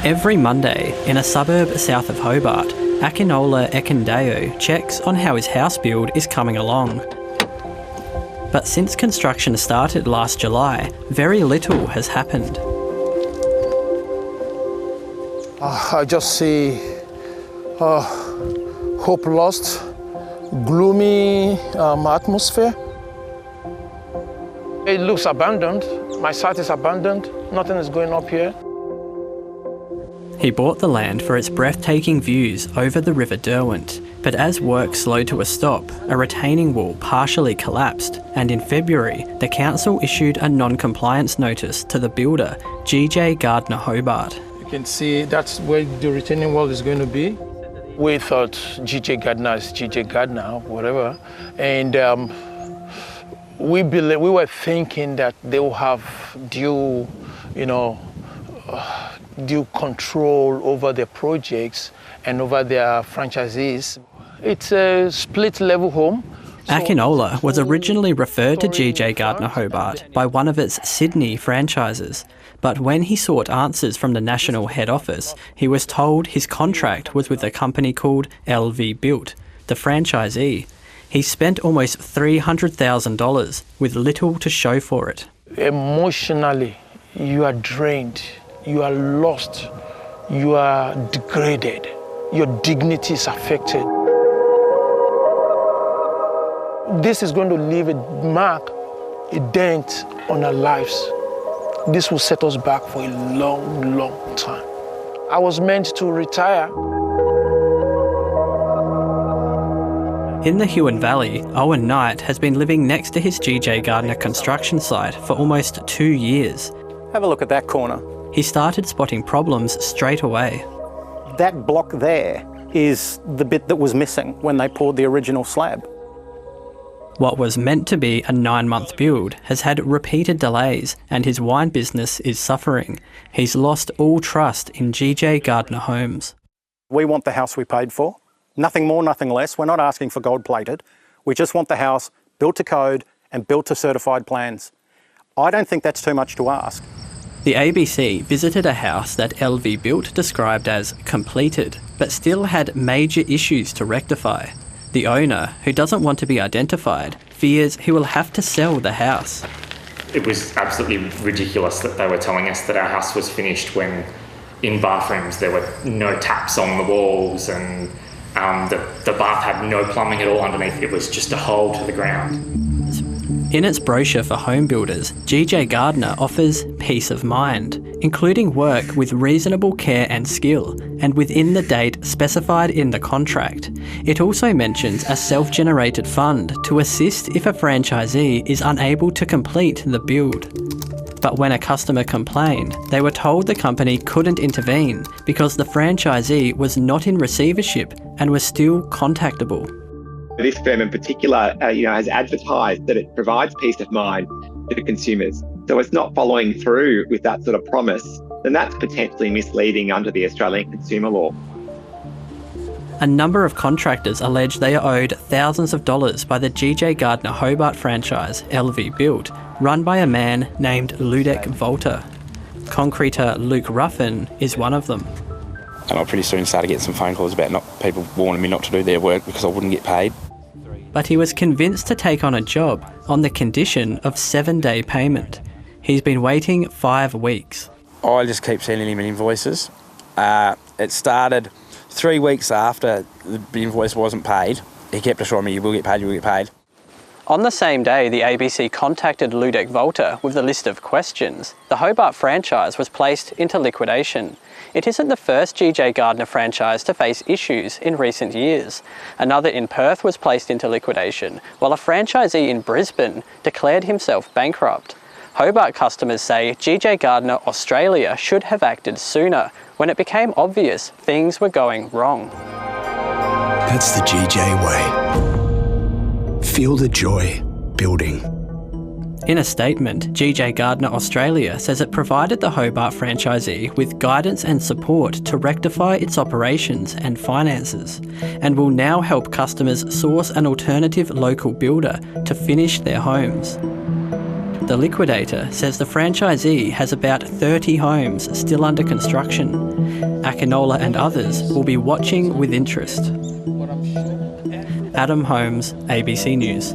Every Monday, in a suburb south of Hobart, Akinola Ekindeo checks on how his house build is coming along. But since construction started last July, very little has happened. I just see hope lost, gloomy atmosphere. It looks abandoned. My site is abandoned. Nothing is going up here. He bought the land for its breathtaking views over the River Derwent, but as work slowed to a stop, a retaining wall partially collapsed, and in February, the council issued a non-compliance notice to the builder, GJ Gardner Hobart. You can see that's where the retaining wall is going to be. We thought GJ Gardner is GJ Gardner, whatever, and we were thinking that they will have due control over their projects and over their franchisees. It's a split-level home. Akinola was originally referred to GJ Gardner Hobart by one of its Sydney franchises, but when he sought answers from the national head office, he was told his contract was with a company called LV Built, the franchisee. He spent almost $300,000 with little to show for it. Emotionally, you are drained. You are lost, you are degraded, your dignity is affected. This is going to leave a mark, a dent on our lives. This will set us back for a long, long time. I was meant to retire. In the Huon Valley, Owen Knight has been living next to his GJ Gardner construction site for almost 2 years. Have a look at that corner. He started spotting problems straight away. That block there is the bit that was missing when they poured the original slab. What was meant to be a 9-month build has had repeated delays, and his wine business is suffering. He's lost all trust in GJ Gardner Homes. We want the house we paid for. Nothing more, nothing less. We're not asking for gold-plated. We just want the house built to code and built to certified plans. I don't think that's too much to ask. The ABC visited a house that LV Built described as completed, but still had major issues to rectify. The owner, who doesn't want to be identified, fears he will have to sell the house. It was absolutely ridiculous that they were telling us that our house was finished when in bathrooms there were no taps on the walls and the bath had no plumbing at all underneath. It was just a hole to the ground. In its brochure for home builders, GJ Gardner offers peace of mind, including work with reasonable care and skill, and within the date specified in the contract. It also mentions a self-generated fund to assist if a franchisee is unable to complete the build. But when a customer complained, they were told the company couldn't intervene because the franchisee was not in receivership and was still contactable. This firm in particular, has advertised that it provides peace of mind to consumers. So it's not following through with that sort of promise, then that's potentially misleading under the Australian consumer law. A number of contractors allege they are owed thousands of dollars by the GJ Gardner Hobart franchise, LV Built, run by a man named Ludek Volter. Concreter Luke Ruffin is one of them. And I pretty soon started getting some phone calls about people warning me not to do their work because I wouldn't get paid. But he was convinced to take on a job on the condition of 7-day payment. He's been waiting 5 weeks. I just keep sending him invoices. It started 3 weeks after the invoice wasn't paid. He kept assuring me, you will get paid, you will get paid. On the same day, the ABC contacted Ludek Volter with a list of questions. The Hobart franchise was placed into liquidation. It isn't the first GJ Gardner franchise to face issues in recent years. Another in Perth was placed into liquidation, while a franchisee in Brisbane declared himself bankrupt. Hobart customers say GJ Gardner Australia should have acted sooner when it became obvious things were going wrong. That's the GJ way. Feel the joy building. In a statement, GJ Gardner Australia says it provided the Hobart franchisee with guidance and support to rectify its operations and finances, and will now help customers source an alternative local builder to finish their homes. The liquidator says the franchisee has about 30 homes still under construction. Akinola and others will be watching with interest. Adam Holmes, ABC News.